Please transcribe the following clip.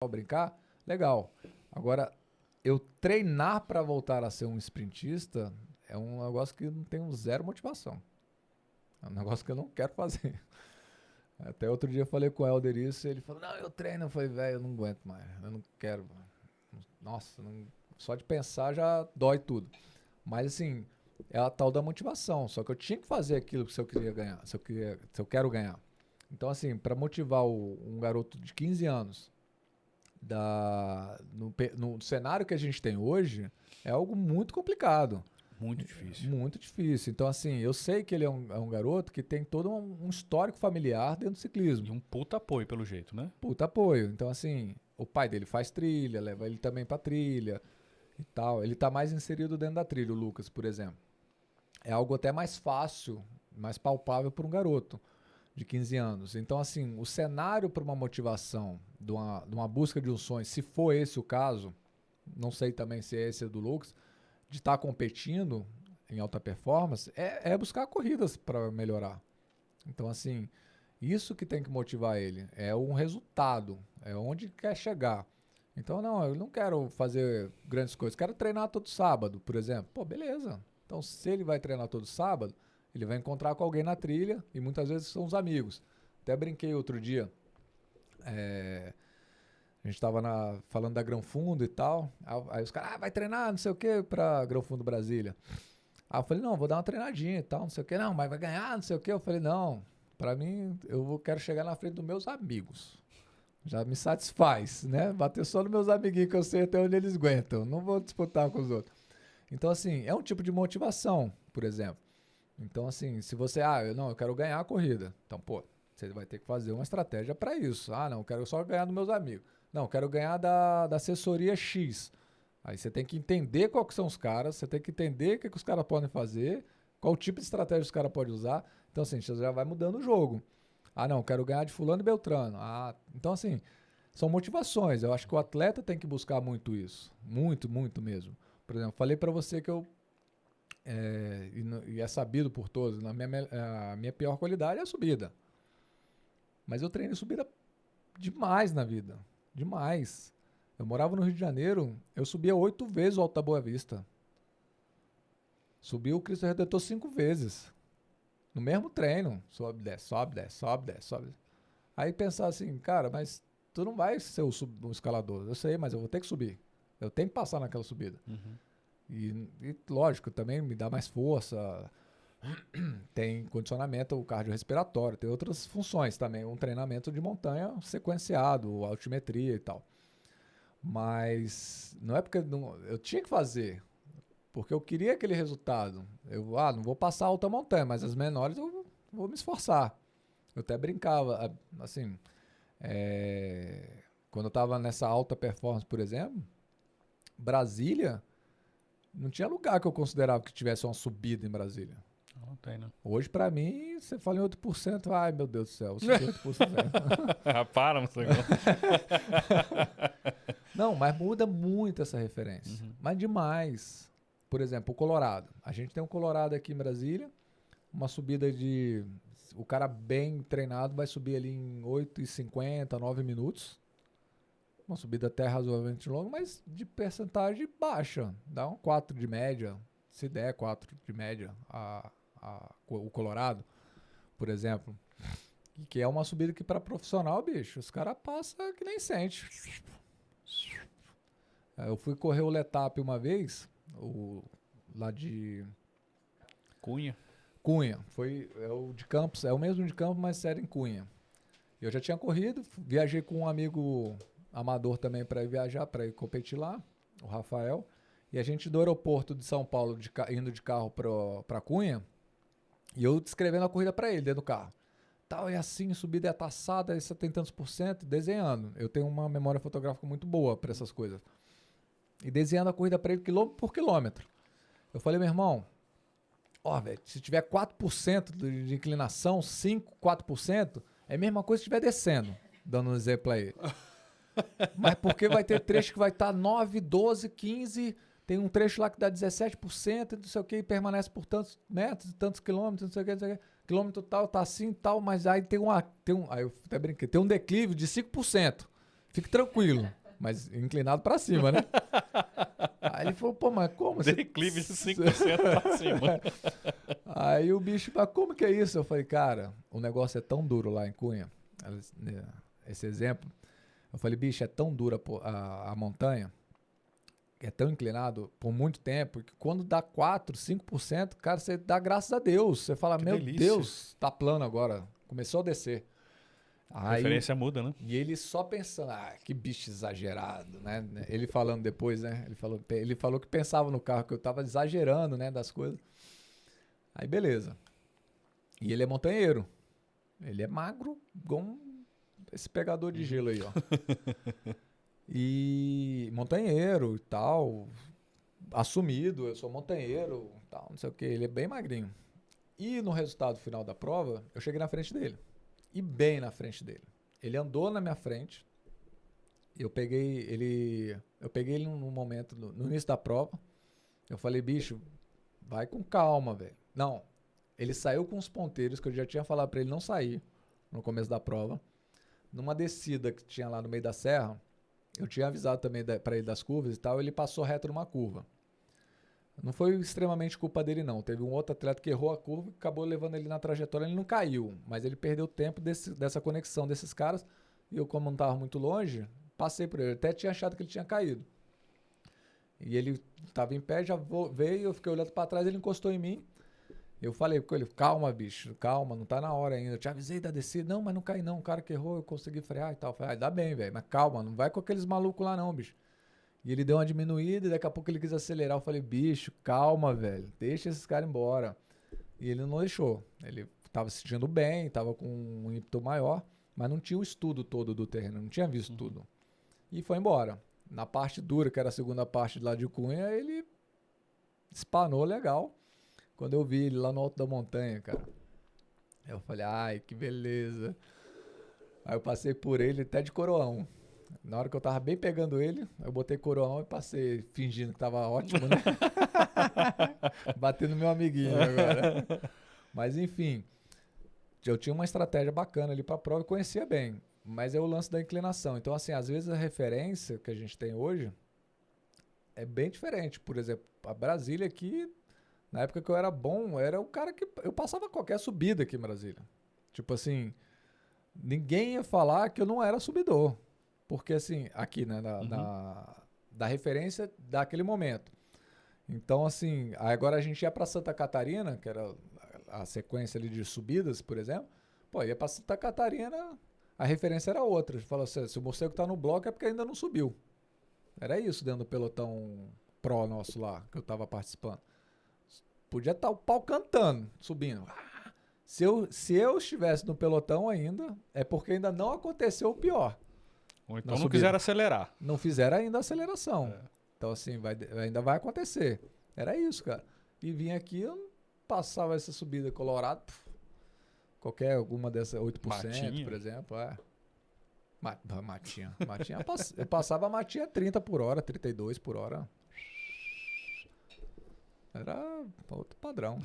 brincar, legal. Agora, eu treinar para voltar a ser um sprintista é um negócio que não tem zero motivação. É um negócio que eu não quero fazer. Até outro dia eu falei com o Helder isso, e ele falou, não, eu treino. Eu falei, velho, eu não aguento mais, eu não quero. Nossa, só de pensar já dói tudo. Mas assim, é a tal da motivação. Só que eu tinha que fazer aquilo se eu queria ganhar, se eu quero ganhar. Então assim, para motivar um garoto de 15 anos no cenário que a gente tem hoje, é algo muito complicado. Muito difícil. Muito difícil. Então, assim, eu sei que ele é um garoto que tem todo um histórico familiar dentro do ciclismo. E um puta apoio, pelo jeito, né? Puta apoio. Então, assim, o pai dele faz trilha, leva ele também pra trilha e tal. Ele tá mais inserido dentro da trilha, o Lucas, por exemplo. É algo até mais fácil, mais palpável para um garoto de 15 anos. Então, assim, o cenário para uma motivação, de uma busca de um sonho, se for esse o caso, não sei também se é esse do Lucas, de estar competindo em alta performance, é buscar corridas para melhorar. Então, assim, isso que tem que motivar ele. É um resultado, é onde quer chegar. Então, não, eu não quero fazer grandes coisas. Quero treinar todo sábado, por exemplo. Pô, beleza. Então, se ele vai treinar todo sábado, ele vai encontrar com alguém na trilha e muitas vezes são os amigos. Até brinquei outro dia. A gente tava falando da Grão Fundo e tal. Aí os caras, vai treinar, não sei o que, pra Grão Fundo Brasília. Aí eu falei, não, vou dar uma treinadinha e tal, não sei o que. Não, mas vai ganhar, não sei o que. Eu falei, não, pra mim, quero chegar na frente dos meus amigos. Já me satisfaz, né? Bater só nos meus amiguinhos que eu sei até onde eles aguentam. Não vou disputar com os outros. Então, assim, é um tipo de motivação, por exemplo. Então, assim, se você, eu quero ganhar a corrida. Então, pô, você vai ter que fazer uma estratégia para isso. Ah, não, eu quero só ganhar dos meus amigos. Não, eu quero ganhar da assessoria X. Aí você tem que entender qual que são os caras, você tem que entender o que os caras podem fazer, qual tipo de estratégia os caras podem usar. Então, assim, você já vai mudando o jogo. Ah, não, eu quero ganhar de fulano e beltrano. Ah, então, assim, são motivações. Eu acho que o atleta tem que buscar muito isso. Muito, muito mesmo. Por exemplo, falei para você que e é sabido por todos, a minha pior qualidade é a subida. Mas eu treino subida demais na vida. Demais. Eu morava no Rio de Janeiro, eu subia 8 vezes o Alto da Boa Vista. Subi o Cristo Redentor 5 vezes. No mesmo treino. Sobe, desce, sobe, desce, sobe, desce, sobe. Aí pensar assim, cara, mas tu não vai ser o escalador. Eu sei, mas eu vou ter que subir. Eu tenho que passar naquela subida. Uhum. E lógico, também me dá mais força. Tem condicionamento cardiorrespiratório, tem outras funções também. Um treinamento de montanha sequenciado, altimetria e tal. Mas não é porque eu tinha que fazer, porque eu queria aquele resultado. Eu não vou passar alta montanha, mas as menores eu vou me esforçar. Eu até brincava, assim, quando eu estava nessa alta performance, por exemplo, Brasília, não tinha lugar que eu considerava que tivesse uma subida em Brasília. Não tem, né? Hoje, pra mim, você fala em 8%, ai meu Deus do céu, eu subi 8%. Para, moço. Não, mas muda muito essa referência. Uhum. Mas demais. Por exemplo, o Colorado. A gente tem um Colorado aqui em Brasília, uma subida de... O cara bem treinado vai subir ali em 8,50, 9 minutos. Uma subida até razoavelmente longa, mas de percentagem baixa. Dá um 4 de média, se der 4 de média, o Colorado, por exemplo. Que é uma subida que para profissional, bicho, os caras passam que nem sente. Eu fui correr o Letap uma vez, lá de Cunha. Cunha. É o de Campos, é o mesmo de Campos, mas era em Cunha. Eu já tinha corrido, viajei com um amigo amador também para ir viajar, para ir competir lá, o Rafael. E a gente do aeroporto de São Paulo, indo de carro para Cunha, e eu descrevendo a corrida para ele dentro do carro. Tal, é assim, subida é taçada, isso tem tantos por cento, desenhando. Eu tenho uma memória fotográfica muito boa para essas coisas. E desenhando a corrida para ele quilômetro por quilômetro. Eu falei, meu irmão, velho, se tiver 4% de inclinação, 5, 4%, é a mesma coisa se estiver descendo, dando um exemplo aí. Mas porque vai ter trecho que vai estar 9, 12, 15, tem um trecho lá que dá 17%, não sei o que, e permanece por tantos metros, tantos quilômetros, não sei o que, não sei o que. Quilômetro tal, tá assim tal, mas aí aí eu até brinquei, tem um declive de 5%. Fique tranquilo. Mas inclinado pra cima, né? Aí ele falou, pô, mas como? Declive de 5% pra cima. Aí o bicho, mas como que é isso? Eu falei, cara, o negócio é tão duro lá em Cunha. Esse exemplo. Eu falei, bicho, é tão dura a montanha, é tão inclinado por muito tempo, que quando dá 4, 5%, cara, você dá graças a Deus. Você fala, Que meu delícia. Deus, tá plano agora. Começou a descer. A referência muda, né? E ele só pensando, que bicho exagerado, né? Ele falando depois, né? Ele falou que pensava no carro, que eu tava exagerando, né, das coisas. Aí, beleza. E ele é montanheiro. Ele é magro, igual esse pegador de gelo aí, ó. E montanheiro e tal, assumido, eu sou montanheiro e tal, não sei o que. Ele é bem magrinho. E no resultado final da prova, eu cheguei na frente dele. E bem na frente dele. Ele andou na minha frente. Eu peguei ele num momento, no início da prova. Eu falei, bicho, vai com calma, velho. Não, ele saiu com os ponteiros, que eu já tinha falado pra ele não sair no começo da prova. Numa descida que tinha lá no meio da serra, eu tinha avisado também pra ele das curvas e tal, ele passou reto numa curva. Não foi extremamente culpa dele, não. Teve um outro atleta que errou a curva e acabou levando ele na trajetória. Ele não caiu, mas ele perdeu tempo dessa conexão desses caras. E eu, como não estava muito longe, passei por ele. Até tinha achado que ele tinha caído. E ele estava em pé, já veio, eu fiquei olhando para trás, ele encostou em mim. Eu falei com ele, calma, bicho, calma, não tá na hora ainda. Eu te avisei da descida. Não, mas não cai não. O cara que errou, eu consegui frear e tal. Eu falei, dá bem, velho, mas calma, não vai com aqueles malucos lá não, bicho. E ele deu uma diminuída e daqui a pouco ele quis acelerar. Eu falei, bicho, calma, velho. Deixa esses caras embora. E ele não deixou. Ele tava se sentindo bem, tava com um ímpeto maior, mas não tinha o estudo todo do terreno, não tinha visto tudo. E foi embora. Na parte dura, que era a segunda parte lá de Cunha, ele espanou legal. Quando eu vi ele lá no alto da montanha, cara, eu falei, ai, que beleza. Aí eu passei por ele até de coroão. Na hora que eu tava bem pegando ele, eu botei coroão e passei fingindo que tava ótimo, né? Batendo meu amiguinho agora. Mas enfim, eu tinha uma estratégia bacana ali pra prova e conhecia bem. Mas é o lance da inclinação. Então, assim, às vezes a referência que a gente tem hoje é bem diferente. Por exemplo, a Brasília aqui, na época que eu era bom, era o cara que... Eu passava qualquer subida aqui em Brasília. Tipo assim, ninguém ia falar que eu não era subidor. Porque assim, aqui, né, da referência daquele momento. Então, assim, agora a gente ia para Santa Catarina, que era a sequência ali de subidas, por exemplo. Pô, ia para Santa Catarina, a referência era outra. A gente falou assim, se o morcego tá no bloco é porque ainda não subiu. Era isso dentro do pelotão pró nosso lá, que eu tava participando. Podia estar o pau cantando, subindo. Se eu estivesse no pelotão ainda, é porque ainda não aconteceu o pior. Ou então não quiseram acelerar. Não fizeram ainda a aceleração. É. Então, assim, ainda vai acontecer. Era isso, cara. E vinha aqui, eu passava essa subida colorada, qualquer alguma dessas 8%, Matinha. por exemplo. Matinha. Eu passava a matinha 30 por hora, 32 por hora. Era outro padrão.